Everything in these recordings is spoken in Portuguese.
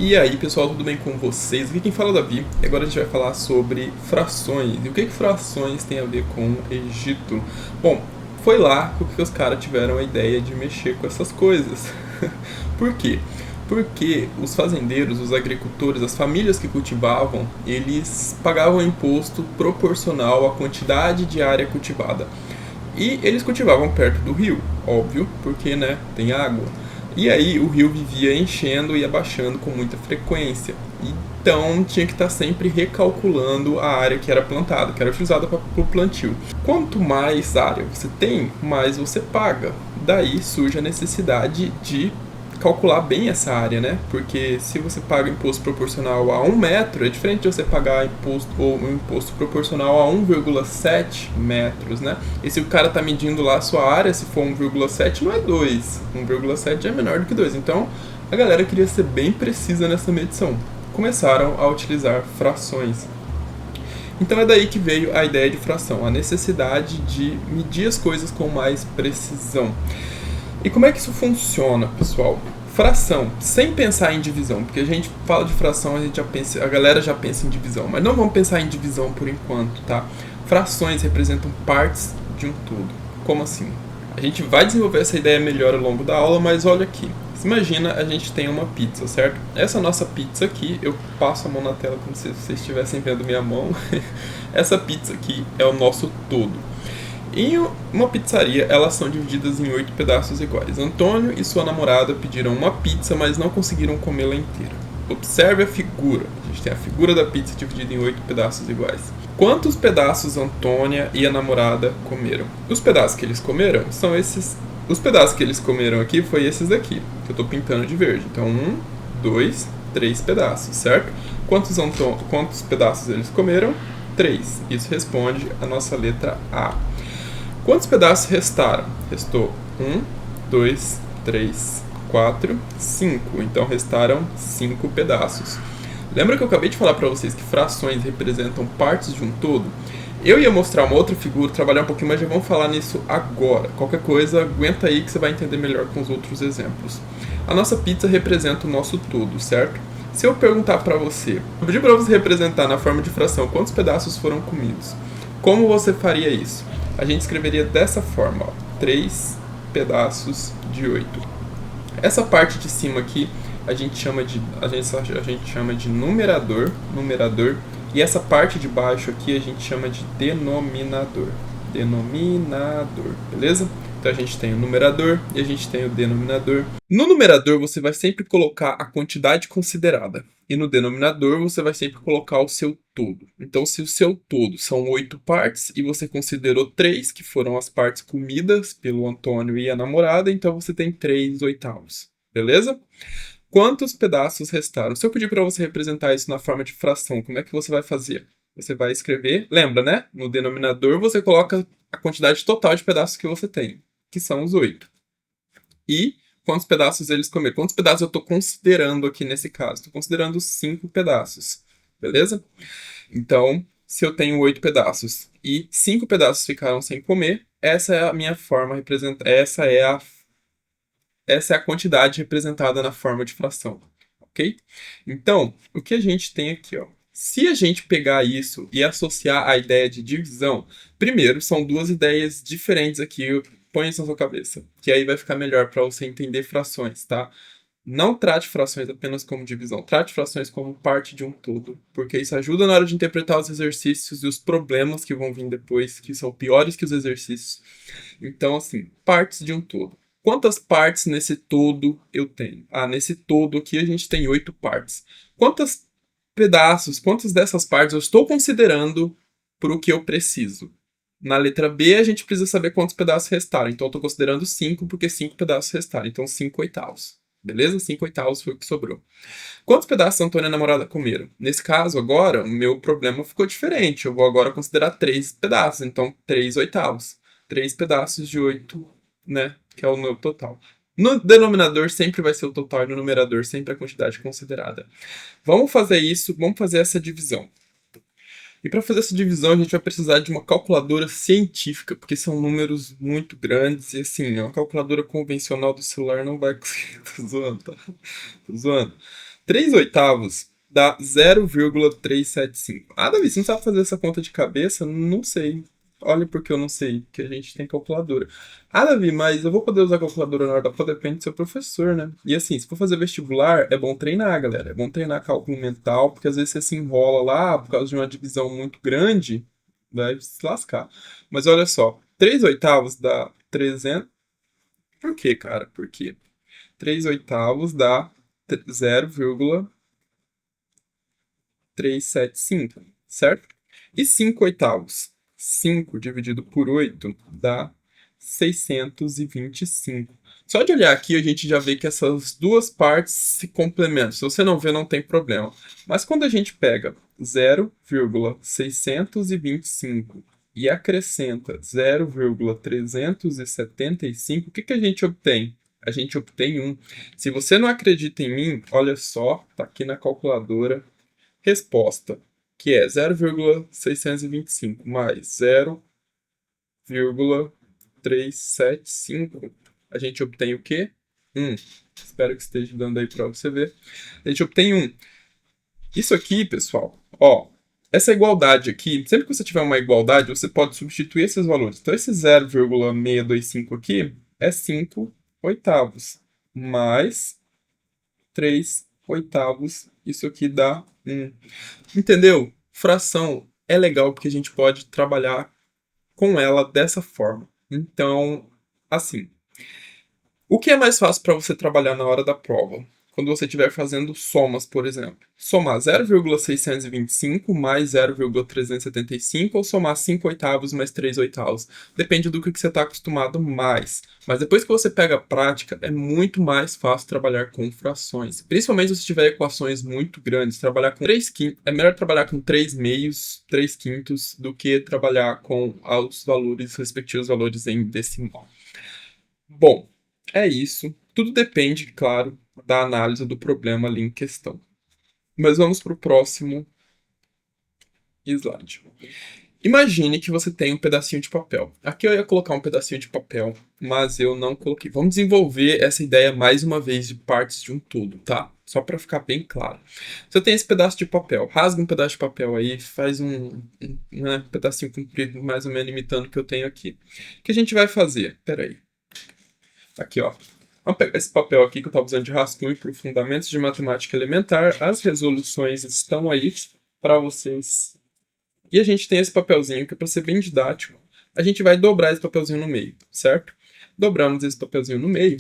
E aí pessoal, tudo bem com vocês? Aqui quem fala é o Davi, e agora a gente vai falar sobre frações. E o que frações tem a ver com o Egito? Bom, foi lá que os caras tiveram a ideia de mexer com essas coisas. Por quê? Porque os fazendeiros, os agricultores, as famílias que cultivavam, eles pagavam imposto proporcional à quantidade de área cultivada. E eles cultivavam perto do rio, óbvio, porque né, tem água. E aí o rio vivia enchendo e abaixando com muita frequência. Então tinha que estar sempre recalculando a área que era plantada, que era utilizada para o plantio. Quanto mais área você tem, mais você paga. Daí surge a necessidade de calcular bem essa área, né? Porque se você paga imposto proporcional a 1 metro, é diferente de você pagar imposto ou um imposto proporcional a 1,7 metros, né? E se o cara tá medindo lá a sua área, se for 1,7 não é 2, 1,7 é menor do que 2. Então a galera queria ser bem precisa nessa medição. Começaram a utilizar frações. Então é daí que veio a ideia de fração, a necessidade de medir as coisas com mais precisão. E como é que isso funciona, pessoal? Fração, sem pensar em divisão, porque a gente fala de fração, a galera já pensa em divisão, mas não vamos pensar em divisão por enquanto, tá? Frações representam partes de um todo. Como assim? A gente vai desenvolver essa ideia melhor ao longo da aula, mas olha aqui. Imagina a gente tem uma pizza, certo? Essa nossa pizza aqui, eu passo a mão na tela como se vocês estivessem vendo minha mão. Essa pizza aqui é o nosso todo. Em uma pizzaria, elas são divididas em 8 pedaços iguais. Antônio e sua namorada pediram uma pizza, mas não conseguiram comê-la inteira. Observe a figura. A gente tem a figura da pizza dividida em 8 pedaços iguais. Quantos pedaços Antônia e a namorada comeram? Os pedaços que eles comeram são esses. Os pedaços que eles comeram aqui foi esses daqui, que eu estou pintando de verde. Então, 2, 3 pedaços, certo? Quantos pedaços eles comeram? 3. Isso responde a nossa letra A. Quantos pedaços restaram? Restou 2, 3, 4, 5. Então restaram 5 pedaços. Lembra que eu acabei de falar para vocês que frações representam partes de um todo? Eu ia mostrar uma outra figura, trabalhar um pouquinho, mas já vamos falar nisso agora. Qualquer coisa, aguenta aí que você vai entender melhor com os outros exemplos. A nossa pizza representa o nosso todo, certo? Se eu perguntar para você, eu pedir para você representar na forma de fração quantos pedaços foram comidos, como você faria isso? A gente escreveria dessa forma, ó, 3 pedaços de 8. Essa parte de cima aqui a gente chama de numerador, e essa parte de baixo aqui a gente chama de denominador. Denominador, beleza? Então a gente tem o numerador e a gente tem o denominador. No numerador você vai sempre colocar a quantidade considerada. E no denominador você vai sempre colocar o seu todo. Então se o seu todo são 8 partes e você considerou 3, que foram as partes comidas pelo Antônio e a namorada, então você tem 3 oitavos. Beleza? Quantos pedaços restaram? Se eu pedir para você representar isso na forma de fração, como é que você vai fazer? Você vai escrever, lembra, né? No denominador você coloca a quantidade total de pedaços que você tem, que são os 8. E quantos pedaços eles comeram? Quantos pedaços eu estou considerando aqui nesse caso? Estou considerando 5 pedaços, beleza? Então, se eu tenho 8 pedaços e 5 pedaços ficaram sem comer, essa é a minha forma representada, essa é a quantidade representada na forma de fração, ok? Então, o que a gente tem aqui, ó? Se a gente pegar isso e associar à ideia de divisão, primeiro, são duas ideias diferentes aqui, põe isso na sua cabeça, que aí vai ficar melhor para você entender frações, tá? Não trate frações apenas como divisão, trate frações como parte de um todo, porque isso ajuda na hora de interpretar os exercícios e os problemas que vão vir depois, que são piores que os exercícios. Então, assim, partes de um todo. Quantas partes nesse todo eu tenho? Nesse todo aqui a gente tem 8 partes. Quantas dessas partes eu estou considerando para o que eu preciso? Na letra B, a gente precisa saber quantos pedaços restaram. Então, eu estou considerando 5, porque 5 pedaços restaram. Então, 5 oitavos. Beleza? 5 oitavos foi o que sobrou. Quantos pedaços a Antônia e a namorada comeram? Nesse caso, agora, o meu problema ficou diferente. Eu vou agora considerar 3 pedaços. Então, 3 oitavos. 3 pedaços de 8, né? Que é o meu total. No denominador sempre vai ser o total e no numerador sempre a quantidade considerada. Vamos fazer isso, vamos fazer essa divisão. E para fazer essa divisão a gente vai precisar de uma calculadora científica, porque são números muito grandes e assim, uma calculadora convencional do celular não vai conseguir. Tô zoando, tá? Tô zoando. 3 oitavos dá 0,375. Ah, Davi, você não sabe fazer essa conta de cabeça? Não sei. Olha porque eu não sei, que a gente tem calculadora. Ah, Davi, mas eu vou poder usar a calculadora na hora da prova? Depende do seu professor, né? E assim, se for fazer vestibular, é bom treinar, galera. É bom treinar cálculo mental, porque às vezes você se enrola lá por causa de uma divisão muito grande, vai se lascar. Mas olha só, 3 oitavos dá 300. Por quê, cara? Por quê? 3 oitavos dá 0,375, certo? E 5 oitavos? 5 dividido por 8 dá 625. Só de olhar aqui, a gente já vê que essas duas partes se complementam. Se você não vê, não tem problema. Mas quando a gente pega 0,625 e acrescenta 0,375, o que que a gente obtém? A gente obtém 1. Se você não acredita em mim, olha só, tá aqui na calculadora, resposta, que é 0,625 mais 0,375. A gente obtém o quê? 1. Espero que esteja dando aí para você ver. A gente obtém 1. Isso aqui, pessoal, ó, essa igualdade aqui, sempre que você tiver uma igualdade, você pode substituir esses valores. Então, esse 0,625 aqui é 5 oitavos, mais 3 oitavos, isso aqui dá 1. Entendeu? Fração é legal porque a gente pode trabalhar com ela dessa forma. Então, assim, o que é mais fácil para você trabalhar na hora da prova? Quando você estiver fazendo somas, por exemplo. Somar 0,625 mais 0,375 ou somar 5 oitavos mais 3 oitavos. Depende do que você está acostumado mais. Mas depois que você pega a prática, é muito mais fácil trabalhar com frações. Principalmente se tiver equações muito grandes. Trabalhar com 3 quintos, é melhor trabalhar com 3 meios, 3 quintos, do que trabalhar com os valores, respectivos valores em decimal. Bom, é isso. Tudo depende, claro, da análise do problema ali em questão. Mas vamos para o próximo slide. Imagine que você tem um pedacinho de papel. Aqui eu ia colocar um pedacinho de papel, mas eu não coloquei. Vamos desenvolver essa ideia mais uma vez de partes de um todo, tá? Só para ficar bem claro. Você tem esse pedaço de papel, rasga um pedaço de papel aí, faz um né, pedacinho comprido, mais ou menos imitando o que eu tenho aqui. O que a gente vai fazer? Peraí. Aqui, ó. Vamos pegar esse papel aqui que eu estava usando de rascunho para Fundamentos de Matemática Elementar. As resoluções estão aí para vocês. E a gente tem esse papelzinho que é para ser bem didático. A gente vai dobrar esse papelzinho no meio, certo? Dobramos esse papelzinho no meio.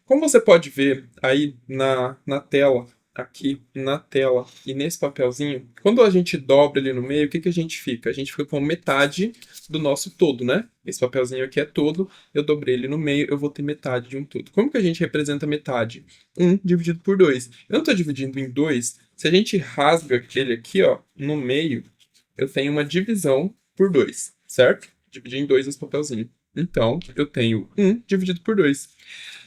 Como você pode ver aí na tela, aqui na tela e nesse papelzinho, quando a gente dobra ele no meio, o que que a gente fica? A gente fica com metade do nosso todo, né? Esse papelzinho aqui é todo, eu dobrei ele no meio, eu vou ter metade de um todo. Como que a gente representa metade? 1 dividido por 2. Eu não estou dividindo em 2, se a gente rasga ele aqui, ó, no meio, eu tenho uma divisão por 2, certo? Dividir em 2 esse papelzinho. Então, eu tenho 1 dividido por 2.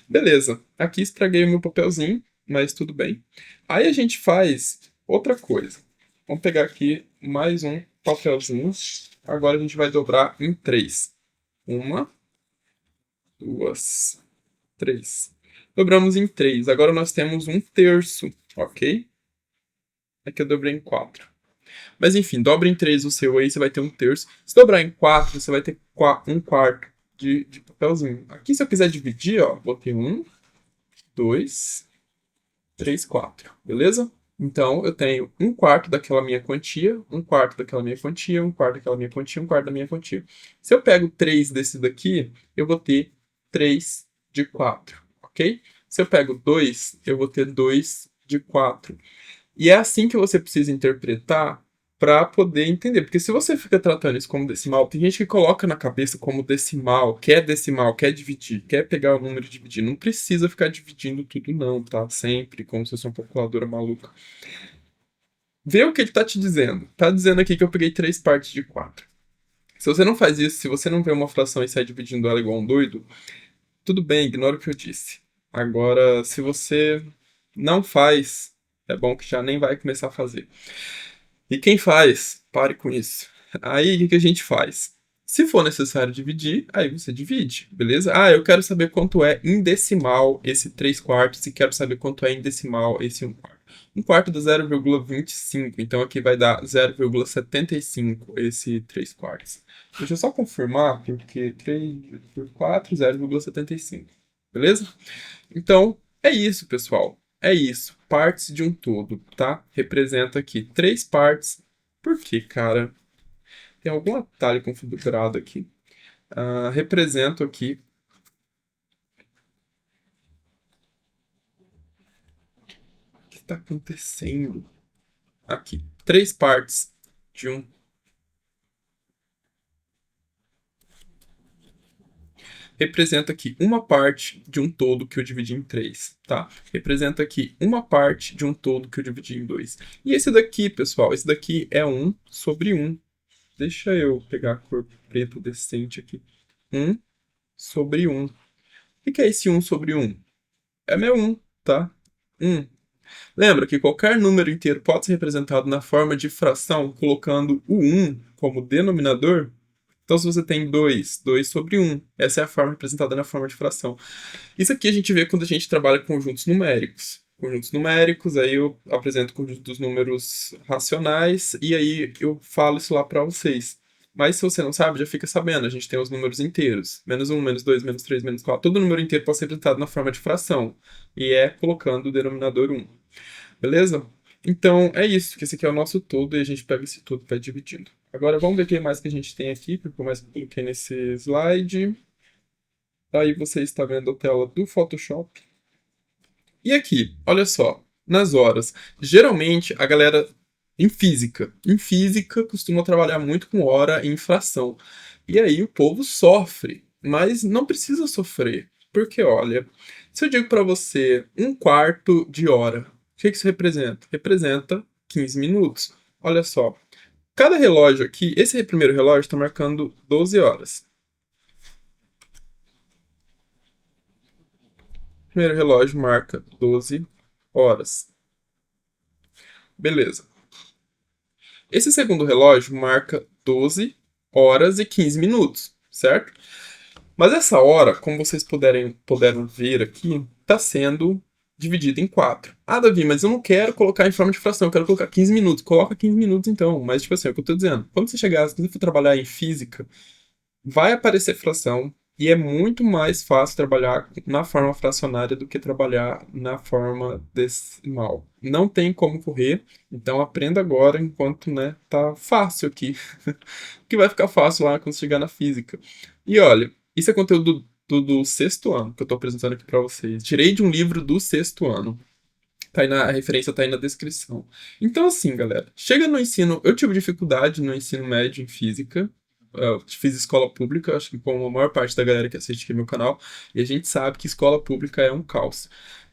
Beleza, aqui estraguei o meu papelzinho, mas tudo bem. Aí a gente faz outra coisa. Vamos pegar aqui mais um papelzinho. Agora a gente vai dobrar em 3. 1, 2, 3. Dobramos em 3. Agora nós temos 1/3, ok? Aqui eu dobrei em 4. Mas enfim, dobra em 3 o seu aí, você vai ter 1/3. Se dobrar em 4, você vai ter 1/4 de papelzinho. Aqui, se eu quiser dividir, ó, botei 1, 2, 3, 4. Beleza? Então, eu tenho 1/4 daquela minha quantia, 1/4 daquela minha quantia, 1/4 daquela minha quantia, 1/4 da minha quantia. Se eu pego 3 desse daqui, eu vou ter 3 de 4, ok? Se eu pego 2, eu vou ter 2 de 4. E é assim que você precisa interpretar para poder entender. Porque se você fica tratando isso como decimal, tem gente que coloca na cabeça como decimal, quer dividir, quer pegar o número e dividir. Não precisa ficar dividindo tudo não, tá? Sempre, como se fosse uma calculadora maluca. Vê o que ele tá te dizendo. Tá dizendo aqui que eu peguei 3 partes de 4. Se você não faz isso, se você não vê uma fração e sai dividindo ela igual um doido, tudo bem, ignora o que eu disse. Agora, se você não faz, é bom que já nem vai começar a fazer. E quem faz, pare com isso. Aí, o que a gente faz? Se for necessário dividir, aí você divide, beleza? Ah, eu quero saber quanto é em decimal esse 3/4 e quero saber quanto é em decimal esse 1/4. 1 quarto dá 0,25, então aqui vai dar 0,75 esse 3 quartos. Deixa eu só confirmar, porque 3 por 4, 0,75. Beleza? Então, é isso, pessoal. É isso. Partes de um todo, tá? Representa aqui 3 partes. Por quê, cara? Tem algum atalho configurado aqui. Represento aqui. O que está acontecendo? Aqui. 3 partes de um. Representa aqui uma parte de um todo que eu dividi em 3, tá? Representa aqui uma parte de um todo que eu dividi em 2. E esse daqui, pessoal, esse daqui é 1 sobre 1. Deixa eu pegar a cor preta decente aqui. 1 sobre 1. O que é esse 1 sobre 1? É meu 1, tá? 1. Lembra que qualquer número inteiro pode ser representado na forma de fração, colocando o 1 como denominador. Então, se você tem 2, 2 sobre 1, essa é a forma representada na forma de fração. Isso aqui a gente vê quando a gente trabalha com conjuntos numéricos. Conjuntos numéricos, aí eu apresento o conjunto dos números racionais, e aí eu falo isso lá para vocês. Mas se você não sabe, já fica sabendo. A gente tem os números inteiros. Menos 1, menos 2, menos 3, menos 4. Todo número inteiro pode ser representado na forma de fração. E é colocando o denominador 1. Beleza? Então é isso, que esse aqui é o nosso todo e a gente pega esse todo e vai dividindo. Agora vamos ver o que mais que a gente tem aqui, porque eu mais coloquei nesse slide. Aí você está vendo a tela do Photoshop. E aqui, olha só, nas horas. Geralmente a galera em física costuma trabalhar muito com hora e infração. E aí o povo sofre, mas não precisa sofrer. Porque olha, se eu digo para você 1 quarto de hora, o que isso representa? Representa 15 minutos. Olha só, cada relógio aqui, esse primeiro relógio está marcando 12 horas. O primeiro relógio marca 12 horas. Beleza. Esse segundo relógio marca 12 horas e 15 minutos, certo? Mas essa hora, como vocês puderam ver aqui, está sendo dividida em 4. Ah, Davi, mas eu não quero colocar em forma de fração, eu quero colocar 15 minutos. Coloca 15 minutos então, mas tipo assim, é o que eu estou dizendo. Quando você for trabalhar em física, vai aparecer fração e é muito mais fácil trabalhar na forma fracionária do que trabalhar na forma decimal. Não tem como correr, então aprenda agora enquanto, né, tá fácil aqui. Que vai ficar fácil lá quando chegar na física. E olha, isso é conteúdo do sexto ano que eu estou apresentando aqui para vocês. Tirei de um livro do sexto ano. A referência tá aí na descrição. Então, assim, galera, chega no ensino. Eu tive dificuldade no ensino médio em física. Eu fiz escola pública, acho que como a maior parte da galera que assiste aqui no meu canal. E a gente sabe que escola pública é um caos.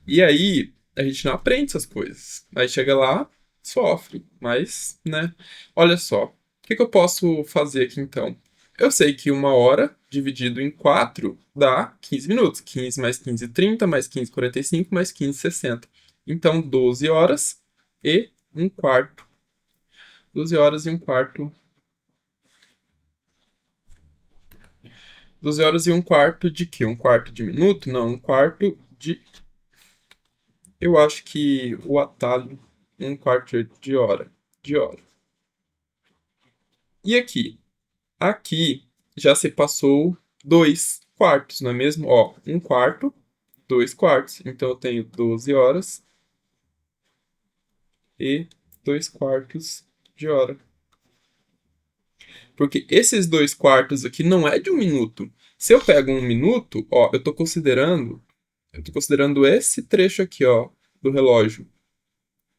E aí, a gente não aprende essas coisas. Aí chega lá, sofre. Mas, né? Olha só. O que eu posso fazer aqui então? Eu sei que 1 hora dividido em 4 dá 15 minutos. 15 mais 15, 30, mais 15, 45, mais 15, 60. Então, 12 horas e 1 quarto. 12 horas e 1 quarto. 12 horas e 1 quarto de quê? 1 quarto de minuto? Não, 1 quarto de. Eu acho que o atalho, 1 quarto de hora. De hora. E aqui? Aqui já se passou 2 quartos, não é mesmo? Ó, 1 quarto, 2 quartos. Então eu tenho 12 horas e 2 quartos de hora. Porque esses 2 quartos aqui não é de 1 minuto. Se eu pego 1 minuto, ó, eu tô considerando esse trecho aqui, ó, do relógio.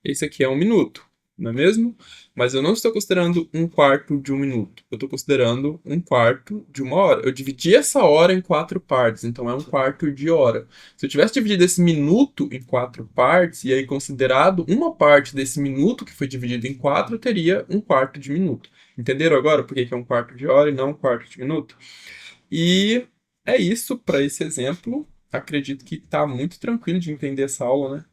Esse aqui é 1 minuto, não é mesmo? Mas eu não estou considerando 1 quarto de 1 minuto. Eu estou considerando 1 quarto de 1 hora. Eu dividi essa hora em 4 partes, então é 1 quarto de hora. Se eu tivesse dividido esse minuto em 4 partes, e aí considerado uma parte desse minuto que foi dividido em 4, eu teria 1 quarto de minuto. Entenderam agora por que é 1 quarto de hora e não 1 quarto de minuto? E é isso para esse exemplo. Acredito que está muito tranquilo de entender essa aula, né?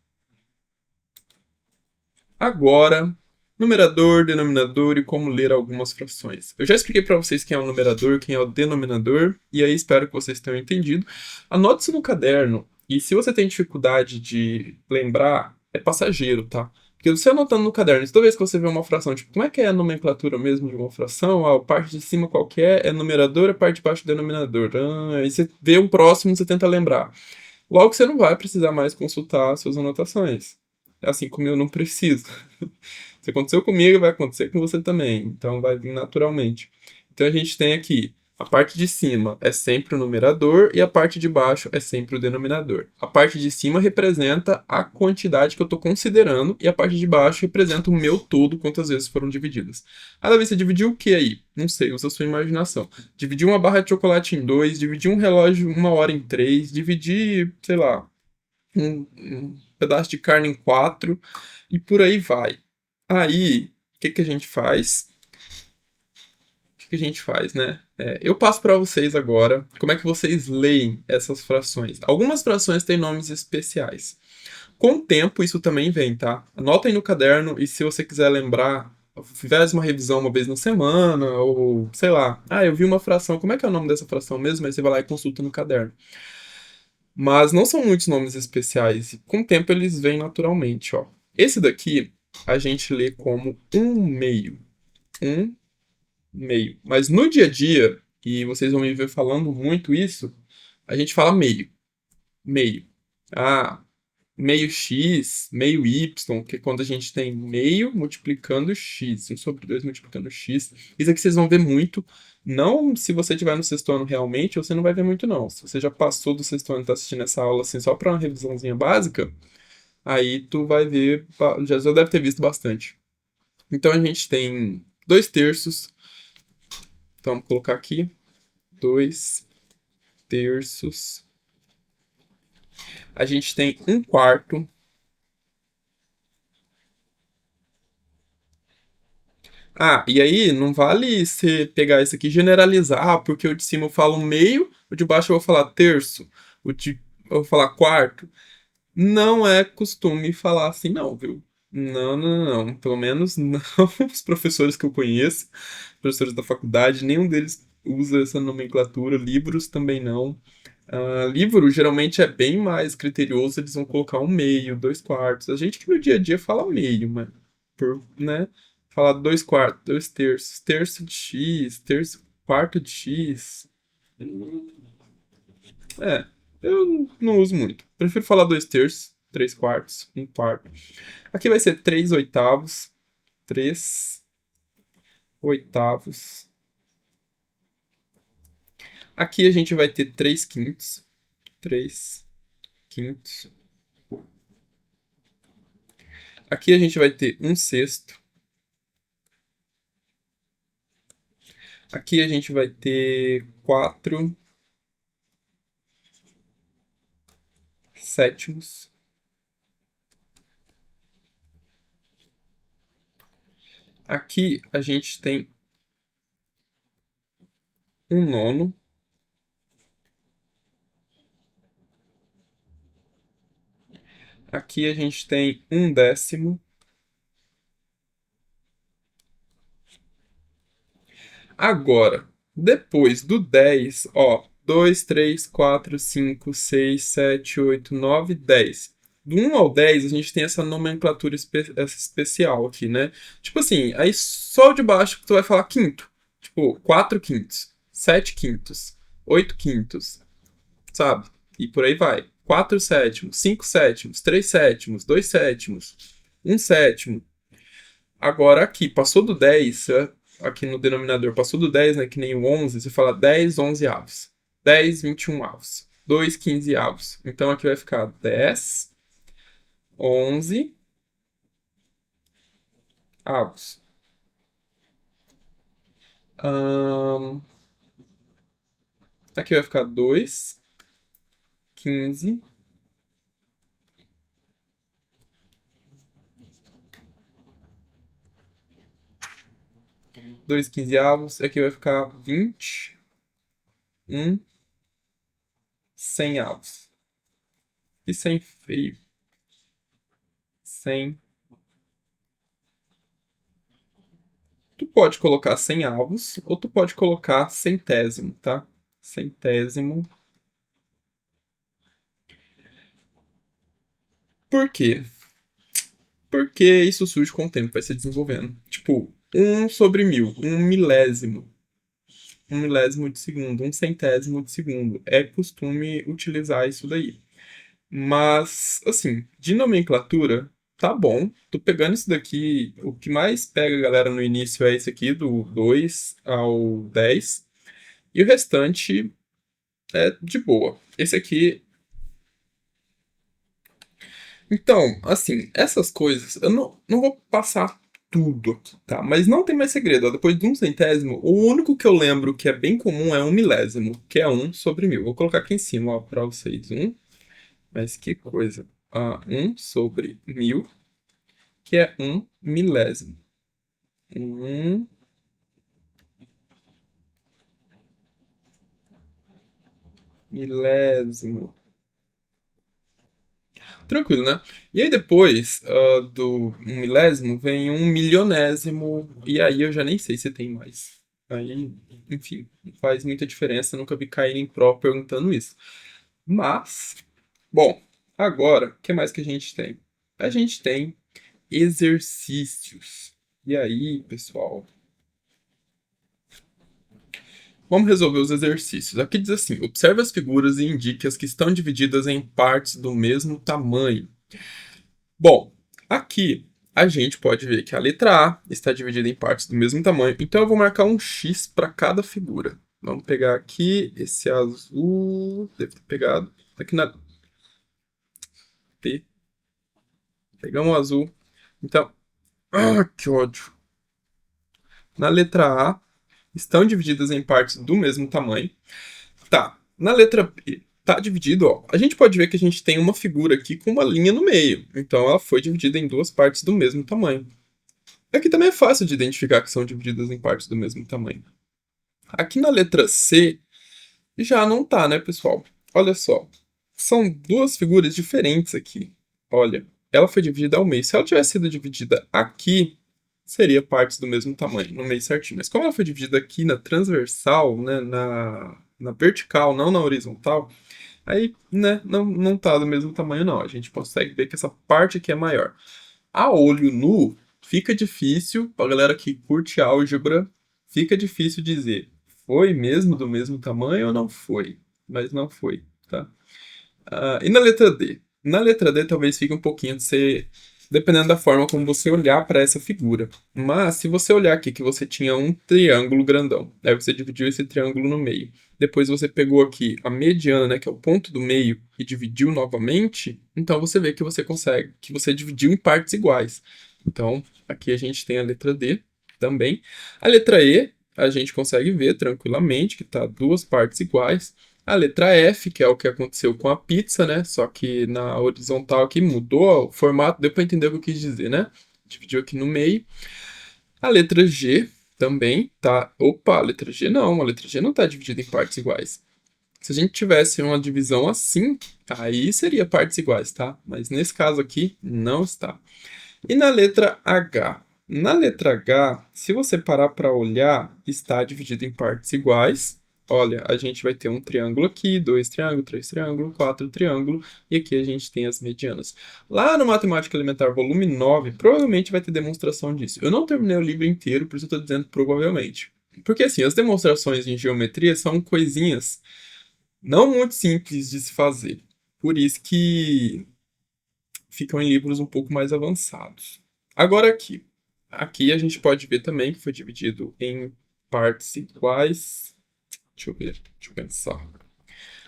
Agora, numerador, denominador e como ler algumas frações. Eu já expliquei para vocês quem é o numerador, quem é o denominador, e aí espero que vocês tenham entendido. Anote isso no caderno, e se você tem dificuldade de lembrar, é passageiro, tá? Porque você anotando no caderno, toda vez que você vê uma fração, tipo, como é que é a nomenclatura mesmo de uma fração? A parte de cima qualquer é numerador, a parte de baixo é denominador. Aí você vê o próximo, você tenta lembrar. Logo, você não vai precisar mais consultar suas anotações. Assim como eu não preciso. Se aconteceu comigo, vai acontecer com você também. Então, vai vir naturalmente. Então, a gente tem aqui a parte de cima é sempre o numerador e a parte de baixo é sempre o denominador. A parte de cima representa a quantidade que eu estou considerando e a parte de baixo representa o meu todo, quantas vezes foram divididas. Cada vez você dividiu o que aí? Não sei, usa a sua imaginação. Dividir uma barra de chocolate em dois, dividir um relógio uma hora em três, dividir, sei lá, um pedaço de carne em quatro e por aí vai. Aí, o que que a gente faz? Que a gente faz, né? Eu passo para vocês agora como é que vocês leem essas frações. Algumas frações têm nomes especiais. Com o tempo, isso também vem, tá? Anota aí no caderno e se você quiser lembrar, faz uma revisão uma vez na semana, ou sei lá. Ah, eu vi uma fração, como é que é o nome dessa fração mesmo? Aí você vai lá e consulta no caderno. Mas não são muitos nomes especiais, e com o tempo eles vêm naturalmente, ó. Esse daqui a gente lê como um meio. Um meio. Mas no dia a dia, e vocês vão me ver falando muito isso, a gente fala meio. Meio. Ah, meio x, meio y, que é quando a gente tem meio multiplicando x, 1 sobre 2 multiplicando x. Isso aqui vocês vão ver muito. Não se você estiver no sexto ano realmente, você não vai ver muito não. Se você já passou do sexto ano e está assistindo essa aula assim só para uma revisãozinha básica, aí tu vai ver, já deve ter visto bastante. Então a gente tem 2 terços, então vamos colocar aqui, 2 terços. A gente tem um quarto. Ah, e aí não vale você pegar isso aqui e generalizar, porque o de cima eu falo meio, o de baixo eu vou falar terço, eu vou falar quarto. Não é costume falar assim, não, viu? Não, não, não, não. Pelo menos não os professores que eu conheço, professores da faculdade, nenhum deles usa essa nomenclatura. Livros também não. Livro geralmente é bem mais criterioso, eles vão colocar um meio, 2 quartos. A gente que no dia a dia fala meio, mas né? Falar 2 quartos, 2 terços, terço de x, terço, quarto de x. É, eu não uso muito. Prefiro falar 2 terços, 3 quartos, 1 quarto. Aqui vai ser 3 oitavos, 3 oitavos. Aqui a gente vai ter 3 quintos, 3 quintos. Aqui a gente vai ter 1 sexto. Aqui a gente vai ter 4 sétimos. Aqui a gente tem 1 nono. Aqui a gente tem 1 décimo. Agora, depois do 10, ó, 2, 3, 4, 5, 6, 7, 8, 9, 10. Do 1 ao 10, a gente tem essa nomenclatura essa especial aqui, né? Tipo assim, aí só o de baixo que tu vai falar quinto. Tipo, 4 quintos, 7 quintos, 8 quintos, sabe? E por aí vai. 4 sétimos, 5 sétimos, 3 sétimos, 2 sétimos, 1 sétimo. Agora aqui, passou do 10, aqui no denominador, passou do 10, né, que nem o 11, você fala 10 11 avos. 10 21 avos. 2 15 avos. Então aqui vai ficar 10 11 avos. Ahn, Aqui vai ficar 2 15 2 15 avos. Aqui vai ficar 21 100 avos. E 100 feio. 100. Tu pode colocar 100 avos ou tu pode colocar centésimo, tá? Centésimo. Por quê? porque isso surge com o tempo, vai se desenvolvendo. Tipo, 1/1000, 1 milésimo de segundo, 1 centésimo de segundo. É costume utilizar isso daí. Mas, assim, de nomenclatura, tá bom. Tô pegando isso daqui. O que mais pega a galera no início é esse aqui, do 2 ao 10. E o restante é de boa. Esse aqui. Então, assim, essas coisas, eu não vou passar tudo aqui, tá? Mas não tem mais segredo. Ó. Depois de 1 centésimo, o único que eu lembro que é bem comum é 1 milésimo, que é 1/1000. Vou colocar aqui em cima, ó, pra vocês. Mas que coisa. 1/1000, que é 1 milésimo. 1 milésimo. Tranquilo, né? E aí depois do 1 milésimo vem 1 milionésimo, e aí eu já nem sei se tem mais. Aí, enfim, não faz muita diferença, nunca vi cair em pró perguntando isso. Mas, bom, agora, o que mais que a gente tem? A gente tem exercícios. E aí, pessoal, vamos resolver os exercícios. Aqui diz assim: observe as figuras e indique as que estão divididas em partes do mesmo tamanho. Bom, aqui a gente pode ver que a letra A está dividida em partes do mesmo tamanho, então eu vou marcar um X para cada figura. Vamos pegar aqui esse azul, deve ter pegado aqui na P. Pegamos o azul. Então, que ódio. Na letra A, estão divididas em partes do mesmo tamanho. Tá, na letra B, tá dividido, ó. A gente pode ver que a gente tem uma figura aqui com uma linha no meio. Então ela foi dividida em duas partes do mesmo tamanho. Aqui também é fácil de identificar que são divididas em partes do mesmo tamanho. Aqui na letra C, já não tá, né, pessoal? Olha só. São duas figuras diferentes aqui. Olha, ela foi dividida ao meio. Se ela tivesse sido dividida aqui, seria partes do mesmo tamanho, no meio certinho. Mas como ela foi dividida aqui na transversal, né, na vertical, não na horizontal, aí, né, não tá do mesmo tamanho, não. A gente consegue ver que essa parte aqui é maior. A olho nu, fica difícil, pra galera que curte álgebra, fica difícil dizer, foi mesmo do mesmo tamanho ou não foi? Mas não foi, tá? E na letra D? Na letra D talvez fique um pouquinho de ser, dependendo da forma como você olhar para essa figura. Mas se você olhar aqui que você tinha um triângulo grandão, aí você dividiu esse triângulo no meio. Depois você pegou aqui a mediana, né, que é o ponto do meio, e dividiu novamente, então você vê que você consegue, que você dividiu em partes iguais. Então, aqui a gente tem a letra D também. A letra E, a gente consegue ver tranquilamente que está duas partes iguais. A letra F, que é o que aconteceu com a pizza, né? Só que na horizontal aqui mudou o formato, deu para entender o que eu quis dizer, né? Dividiu aqui no meio. A letra G também tá. Opa, a letra G não, a letra G não está dividida em partes iguais. Se a gente tivesse uma divisão assim, aí seria partes iguais, tá? Mas nesse caso aqui, não está. E na letra H? Na letra H, se você parar para olhar, está dividido em partes iguais. Olha, a gente vai ter um triângulo aqui, dois triângulos, três triângulos, quatro triângulos, e aqui a gente tem as medianas. Lá no Matemática Elementar, volume 9, provavelmente vai ter demonstração disso. Eu não terminei o livro inteiro, por isso eu estou dizendo provavelmente. Porque assim, as demonstrações em geometria são coisinhas não muito simples de se fazer. Por isso que ficam em livros um pouco mais avançados. Agora aqui. Aqui a gente pode ver também que foi dividido em partes iguais. Deixa eu ver, deixa eu pensar.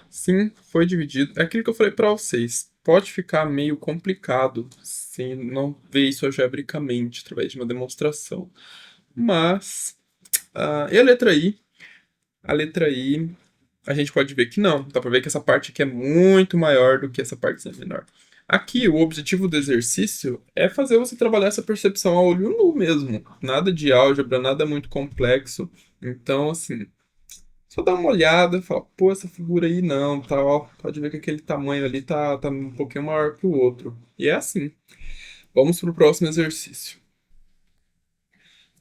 Sim, foi dividido. É aquilo que eu falei para vocês. Pode ficar meio complicado se não ver isso algebricamente através de uma demonstração. Mas. E a letra I? A letra I, a gente pode ver que não. Dá para ver que essa parte aqui é muito maior do que essa parte menor. Aqui, o objetivo do exercício é fazer você trabalhar essa percepção a olho nu mesmo. Nada de álgebra, nada muito complexo. Então, assim, só dá uma olhada e fala, pô, essa figura aí não, tá, ó, pode ver que aquele tamanho ali tá um pouquinho maior que o outro. E é assim. Vamos para o próximo exercício.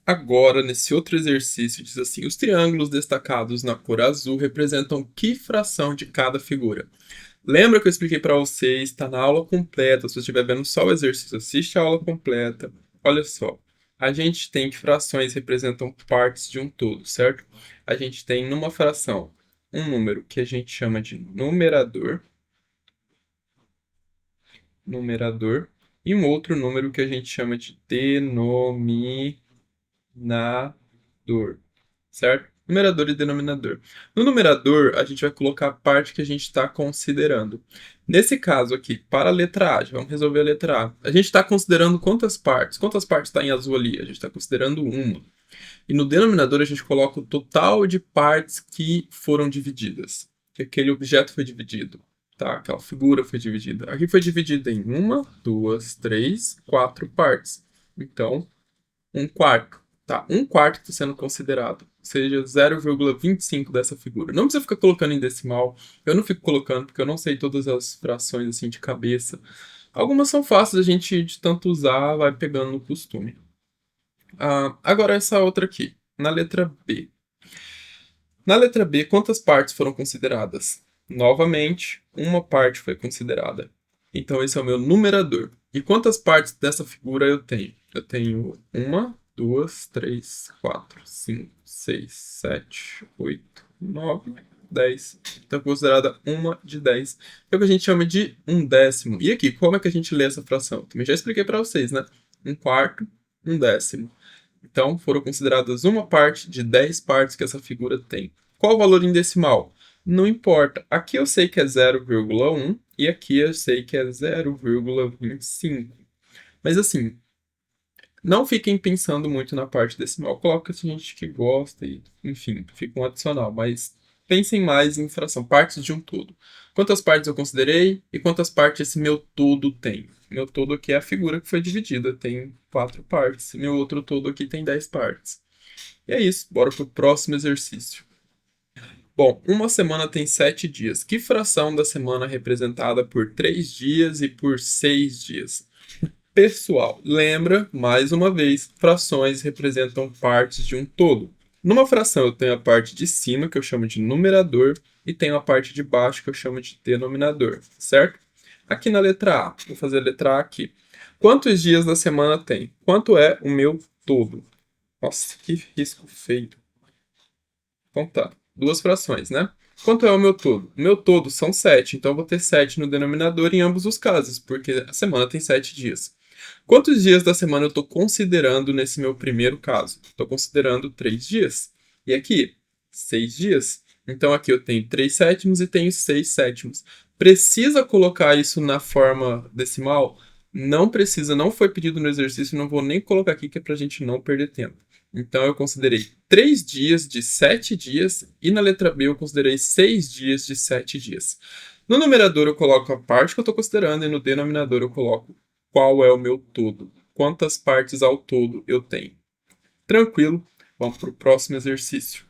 Agora, nesse outro exercício, diz assim: os triângulos destacados na cor azul representam que fração de cada figura? Lembra que eu expliquei para vocês, está na aula completa. Se você estiver vendo só o exercício, assiste a aula completa. Olha só, a gente tem que frações representam partes de um todo, certo? A gente tem numa fração um número que a gente chama de numerador, e um outro número que a gente chama de denominador, certo? Numerador e denominador. No numerador, a gente vai colocar a parte que a gente está considerando. Nesse caso aqui, para a letra A, já vamos resolver a letra A. A gente está considerando quantas partes? Quantas partes está em azul ali? A gente está considerando uma. E no denominador, a gente coloca o total de partes que foram divididas. Que aquele objeto foi dividido. Tá? Aquela figura foi dividida. Aqui foi dividida em uma, duas, três, quatro partes. Então, um quarto. Tá, um quarto está sendo considerado, ou seja, 0,25 dessa figura. Não precisa ficar colocando em decimal, eu não fico colocando porque eu não sei todas as frações assim de cabeça. Algumas são fáceis, a gente de tanto usar vai pegando no costume. Agora essa outra aqui, na letra B. Na letra B, quantas partes foram consideradas? Novamente, uma parte foi considerada. Então esse é o meu numerador. E quantas partes dessa figura eu tenho? Eu tenho uma, duas, três, quatro, cinco, seis, sete, oito, nove, 10. Então, considerada uma de 10. É o que a gente chama de um décimo. E aqui, como é que a gente lê essa fração? Também já expliquei para vocês, né? Um quarto, um décimo. Então, foram consideradas uma parte de 10 partes que essa figura tem. Qual o valor em decimal? Não importa. Aqui eu sei que é 0,1 e aqui eu sei que é 0,25. Mas assim, não fiquem pensando muito na parte decimal. Coloca a gente que gosta e, enfim, fica um adicional. Mas pensem mais em fração, partes de um todo. Quantas partes eu considerei e quantas partes esse meu todo tem? Meu todo aqui é a figura que foi dividida, tem 4 partes. Meu outro todo aqui tem 10 partes. E é isso, bora pro próximo exercício. Bom, uma semana tem 7 dias. Que fração da semana é representada por 3 dias e por 6 dias? Pessoal, lembra, mais uma vez, frações representam partes de um todo. Numa fração eu tenho a parte de cima, que eu chamo de numerador, e tenho a parte de baixo, que eu chamo de denominador, certo? Aqui na letra A, vou fazer a letra A aqui. Quantos dias da semana tem? Quanto é o meu todo? Nossa, que risco feio. Então tá, duas frações, né? Quanto é o meu todo? O meu todo são 7, então eu vou ter 7 no denominador em ambos os casos, porque a semana tem 7 dias. Quantos dias da semana eu estou considerando nesse meu primeiro caso? Estou considerando 3 dias. E aqui, 6 dias. Então aqui eu tenho 3 sétimos e tenho 6 sétimos. Precisa colocar isso na forma decimal? Não precisa, não foi pedido no exercício, não vou nem colocar aqui que é para a gente não perder tempo. Então eu considerei 3 dias de 7 dias e na letra B eu considerei 6 dias de 7 dias. No numerador eu coloco a parte que eu estou considerando e no denominador eu coloco qual é o meu todo, quantas partes ao todo eu tenho. Tranquilo, vamos para o próximo exercício.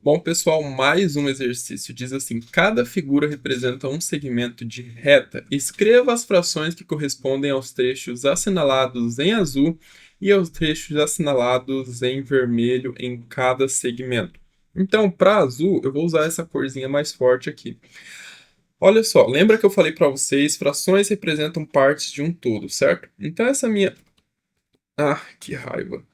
Bom, pessoal, mais um exercício. Diz assim: cada figura representa um segmento de reta. Escreva as frações que correspondem aos trechos assinalados em azul e aos trechos assinalados em vermelho em cada segmento. Então, para azul, eu vou usar essa corzinha mais forte aqui. Olha só, lembra que eu falei para vocês, frações representam partes de um todo, certo? Então essa minha... Ah, que raiva.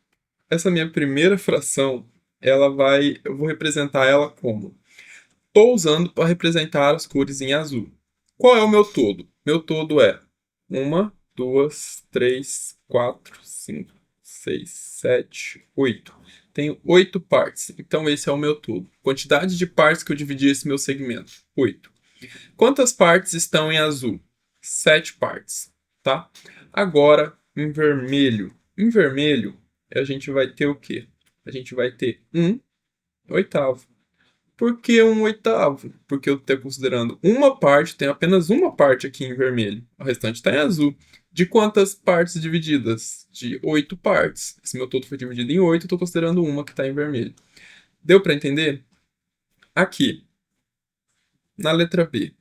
Essa minha primeira fração, eu vou representar ela como? Estou usando para representar as cores em azul. Qual é o meu todo? Meu todo é uma, duas, três, quatro, cinco, seis, sete, 8. Tenho 8 partes, então esse é o meu todo. Quantidade de partes que eu dividi esse meu segmento? 8. Quantas partes estão em azul? 7 partes, tá? Agora, em vermelho. Em vermelho, a gente vai ter o quê? A gente vai ter 1/8. Por que 1/8? Porque eu estou considerando uma parte, tem apenas uma parte aqui em vermelho. O restante está em azul. De quantas partes divididas? De 8 partes. Esse meu todo foi dividido em 8, eu estou considerando uma que está em vermelho. Deu para entender? Aqui, na letra B,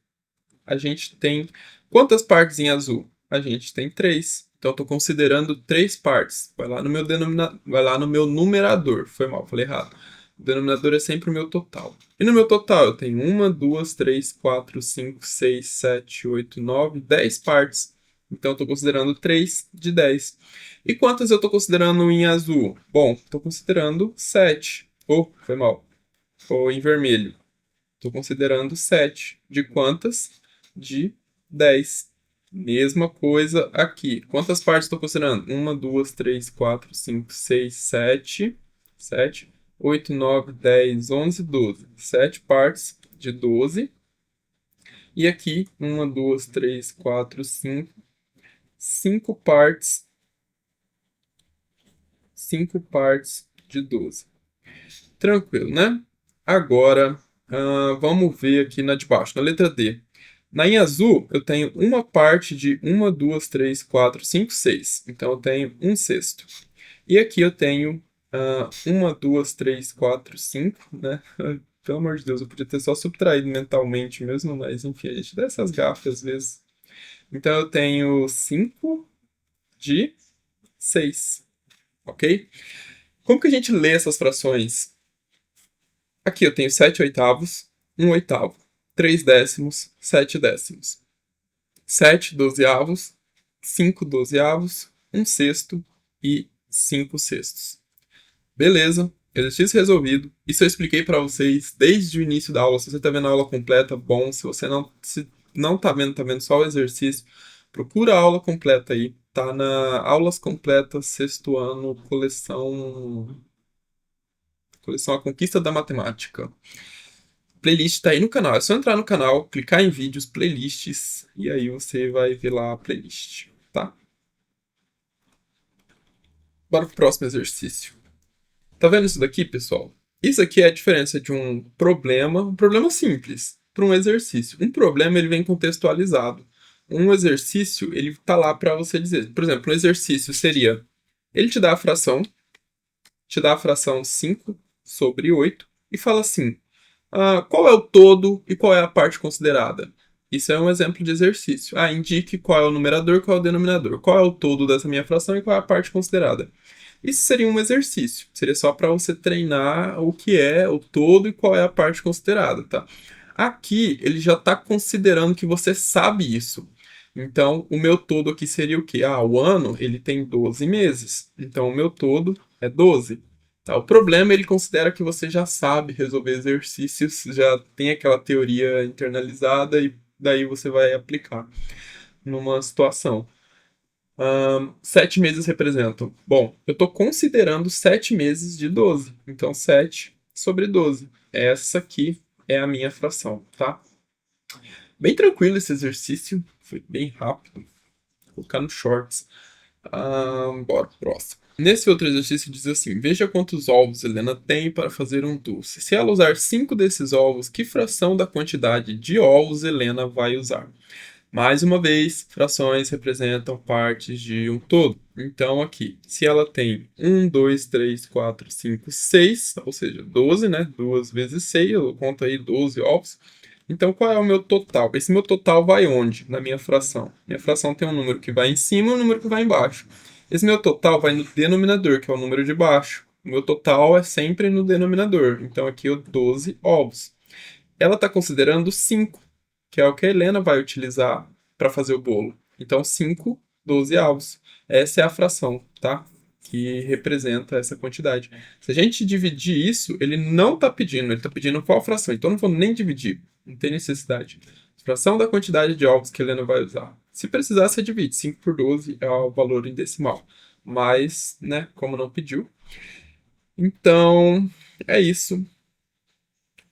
a gente tem quantas partes em azul? A gente tem 3. Então, eu estou considerando 3 partes. Vai lá no meu numerador. Foi mal, falei errado. O denominador é sempre o meu total. E no meu total eu tenho 1, 2, 3, 4, 5, 6, 7, 8, 9, 10 partes. Então eu estou considerando 3 de 10. E quantas eu estou considerando em azul? Bom, estou considerando 7. Foi mal. Ou em vermelho. Estou considerando 7. De quantas? De 10. Mesma coisa aqui. Quantas partes estou considerando? 1, 2, 3, 4, 5, 6, 7. 7. 8, 9, 10, 11, 12. 7 partes de 12. E aqui, 1, 2, 3, 4, 5. 5 partes. 5 partes de 12. Tranquilo, né? Agora, vamos ver aqui na de baixo, na letra D. Na em azul, eu tenho uma parte de 1, 2, 3, 4, 5, 6. Então, eu tenho 1/6. E aqui eu tenho 1, 2, 3, 4, 5, né? Pelo amor de Deus, eu podia ter só subtraído mentalmente mesmo, mas enfim, a gente dá essas gafas às vezes. Então, eu tenho 5 de 6, ok? Como que a gente lê essas frações? Aqui eu tenho 7 oitavos, 1 oitavo, 3 décimos, 7 décimos, 7 dozeavos, 5 dozeavos, 1/6 e 5/6. Beleza, exercício resolvido. Isso eu expliquei para vocês desde o início da aula. Se você está vendo a aula completa, bom. Se você não está vendo, tá vendo só o exercício, procura a aula completa aí. Tá na Aulas Completas, sexto ano, coleção A Conquista da Matemática. Playlist tá aí no canal. É só entrar no canal, clicar em vídeos, playlists, e aí você vai ver lá a playlist, tá? Bora pro próximo exercício. Tá vendo isso daqui, pessoal? Isso aqui é a diferença de um problema simples, para um exercício. Um problema, ele vem contextualizado. Um exercício, ele tá lá para você dizer. Por exemplo, um exercício seria, ele te dá a fração 5/8 e fala assim, qual é o todo e qual é a parte considerada? Isso é um exemplo de exercício. Indique qual é o numerador e qual é o denominador. Qual é o todo dessa minha fração e qual é a parte considerada? Isso seria um exercício. Seria só para você treinar o que é o todo e qual é a parte considerada, tá? Aqui, ele já está considerando que você sabe isso. Então, o meu todo aqui seria o quê? O ano, ele tem 12 meses. Então, o meu todo é 12. Tá? O problema, ele considera que você já sabe resolver exercícios, já tem aquela teoria internalizada e daí você vai aplicar numa situação. 7 meses representam. Bom, eu estou considerando 7 meses de 12. Então, 7/12. Essa aqui é a minha fração, tá? Bem tranquilo esse exercício. Foi bem rápido. Vou colocar no shorts. Bora pro próximo. Nesse outro exercício diz assim: veja quantos ovos Helena tem para fazer um doce. Se ela usar 5 desses ovos, que fração da quantidade de ovos Helena vai usar? Mais uma vez, frações representam partes de um todo. Então, aqui, se ela tem 1, 2, 3, 4, 5, 6, ou seja, 12, né? 2 vezes 6, eu conto aí 12 ovos. Então, qual é o meu total? Esse meu total vai onde? Na minha fração. Minha fração tem um número que vai em cima e um número que vai embaixo. Esse meu total vai no denominador, que é o número de baixo. O meu total é sempre no denominador. Então, aqui eu 12 ovos. Ela está considerando 5, que é o que a Helena vai utilizar para fazer o bolo. Então, 5 dozeavos. Essa é a fração, tá? Que representa essa quantidade. Se a gente dividir isso, ele não está pedindo, ele está pedindo qual fração. Então, eu não vou nem dividir, não tem necessidade. Fração da quantidade de ovos que a Helena vai usar. Se precisar, você divide. 5 por 12 é o valor em decimal. Mas, né, como não pediu. Então, é isso.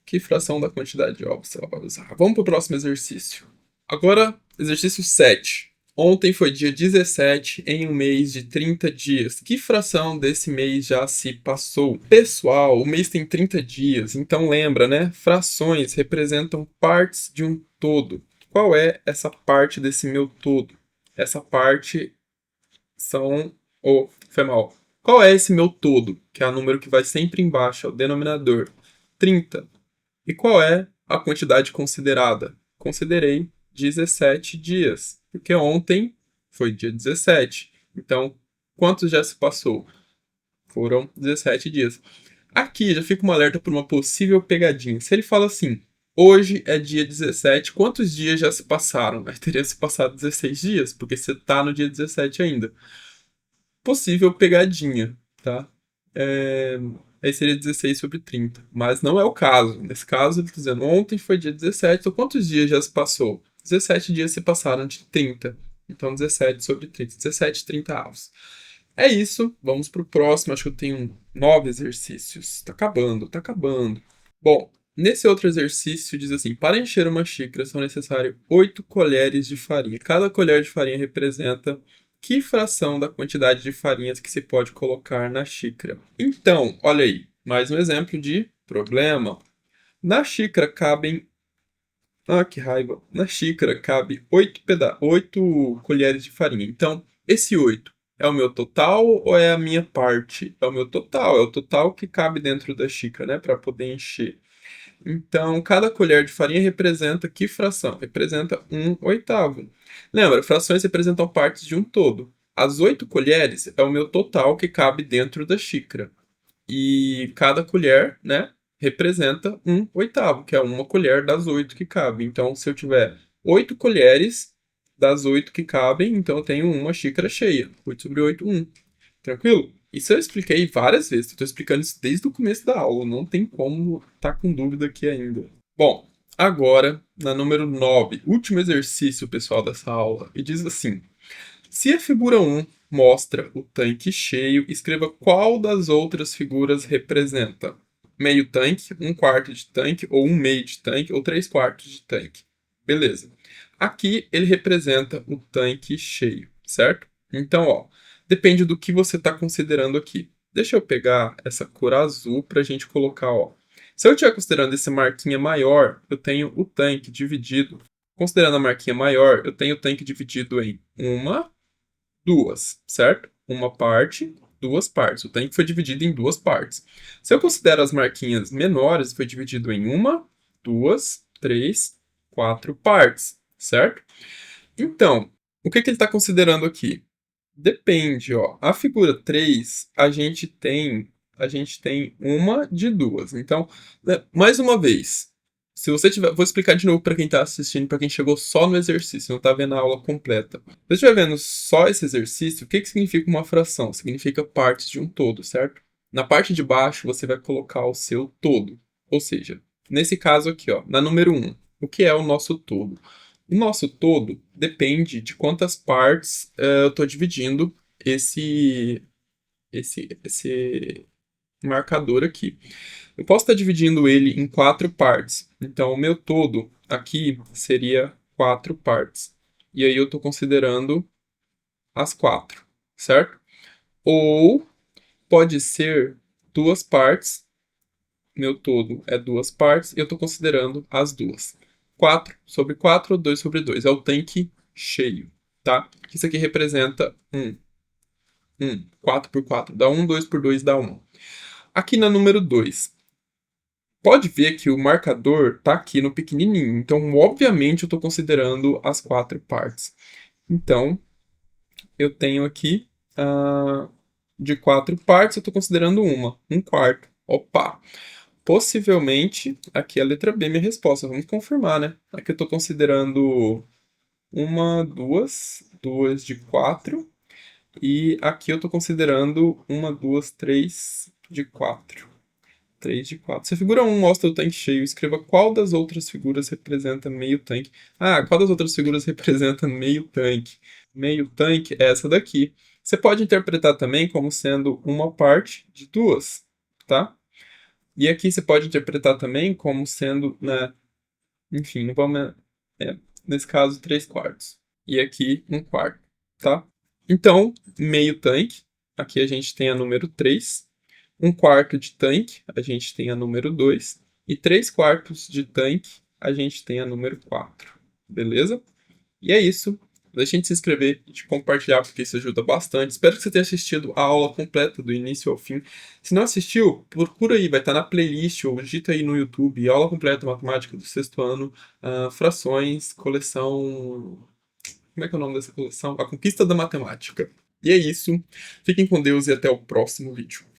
Que fração da quantidade de ovos ela vai usar? Vamos para o próximo exercício. Agora, exercício 7. Ontem foi dia 17 em um mês de 30 dias. Que fração desse mês já se passou? Pessoal, o mês tem 30 dias, então lembra, né? Frações representam partes de um todo. Qual é essa parte desse meu todo? Essa parte são... foi mal. Qual é esse meu todo? Que é o número que vai sempre embaixo, é o denominador. 30. E qual é a quantidade considerada? Considerei 17 dias, porque ontem foi dia 17. Então, quantos já se passou? Foram 17 dias. Aqui já fica um alerta por uma possível pegadinha. Se ele fala assim, hoje é dia 17, quantos dias já se passaram? Vai teria se passado 16 dias, porque você tá no dia 17 ainda. Possível pegadinha, tá? É, aí seria 16 sobre 30. Mas não é o caso. Nesse caso, ele está dizendo ontem foi dia 17, então quantos dias já se passou? 17 dias se passaram de 30. Então 17 sobre 30. 17 30 avos. É isso, vamos pro próximo. Acho que eu tenho 9 exercícios. Tá acabando, tá acabando. Bom, nesse outro exercício diz assim: para encher uma xícara são necessários 8 colheres de farinha. Cada colher de farinha representa que fração da quantidade de farinhas que se pode colocar na xícara? Então, olha aí, mais um exemplo de problema. Na xícara cabem. Ah, que raiva! Na xícara cabe 8 colheres de farinha. Então, esse 8 é o meu total ou é a minha parte? É o meu total, é o total que cabe dentro da xícara, né? Para poder encher. Então, cada colher de farinha representa que fração? Representa um oitavo. Lembra, frações representam partes de um todo. As 8 colheres é o meu total que cabe dentro da xícara. E cada colher, né, representa um oitavo, que é uma colher das 8 que cabe. Então, se eu tiver 8 colheres das 8 que cabem, então eu tenho uma xícara cheia. 8 sobre 8, 1. Tranquilo? Isso eu expliquei várias vezes. Estou explicando isso desde o começo da aula. Não tem como estar com dúvida aqui ainda. Bom, agora, na número 9, último exercício, pessoal, dessa aula. E diz assim: se a figura 1 mostra o tanque cheio, escreva qual das outras figuras representa. Meio tanque, um quarto de tanque, ou um meio de tanque, ou 3 quartos de tanque. Beleza. Aqui ele representa o tanque cheio, certo? Então, ó, depende do que você está considerando aqui. Deixa eu pegar essa cor azul para a gente colocar, ó. Se eu estiver considerando essa marquinha maior, eu tenho o tanque dividido. Considerando a marquinha maior, eu tenho o tanque dividido em uma, duas, certo? Uma parte, duas partes. O tanque foi dividido em duas partes. Se eu considero as marquinhas menores, foi dividido em uma, duas, três, 4 partes, certo? Então, o que ele está considerando aqui? Depende, ó. A figura 3, a gente tem uma de duas. Então, né, mais uma vez, se você tiver, vou explicar de novo para quem está assistindo, para quem chegou só no exercício, não está vendo a aula completa. Se você estiver vendo só esse exercício, o que significa uma fração? Significa partes de um todo, certo? Na parte de baixo, você vai colocar o seu todo. Ou seja, nesse caso aqui, ó, na número 1, o que é o nosso todo? O nosso todo depende de quantas partes eu estou dividindo esse marcador aqui. Eu posso estar dividindo ele em 4 partes. Então, o meu todo aqui seria 4 partes. E aí eu estou considerando as 4, certo? Ou pode ser 2 partes. Meu todo é 2 partes e eu estou considerando as duas. 4 sobre 4 ou 2 sobre 2. É o tanque cheio, tá? Isso aqui representa 1. 4 por 4 dá 1, 2 por 2 dá 1. Aqui na número 2, pode ver que o marcador está aqui no pequenininho. Então, obviamente, eu estou considerando as 4 partes. Então, eu tenho aqui de 4 partes, eu estou considerando uma, um quarto. Opa! Possivelmente, aqui é a letra B, minha resposta. Vamos confirmar, né? Aqui eu estou considerando uma, duas de 4. E aqui eu estou considerando uma, duas, 3 de 4. 3 de 4. Se a figura 1 mostra o tanque cheio, escreva qual das outras figuras representa meio tanque. Ah, qual das outras figuras representa meio tanque? Meio tanque é essa daqui. Você pode interpretar também como sendo uma parte de duas, tá? E aqui você pode interpretar também como sendo, né, enfim, não vamos, nesse caso, 3 quartos. E aqui, um quarto, tá? Então, meio tanque, aqui a gente tem a número 3. Um quarto de tanque, a gente tem a número 2. E 3 quartos de tanque, a gente tem a número 4. Beleza? E é isso. Não deixem de se inscrever e de compartilhar, porque isso ajuda bastante. Espero que você tenha assistido a aula completa, do início ao fim. Se não assistiu, procura aí, vai estar na playlist, ou digita aí no YouTube, aula completa matemática do sexto ano, frações, coleção. Como é que é o nome dessa coleção? A Conquista da Matemática. E é isso. Fiquem com Deus e até o próximo vídeo.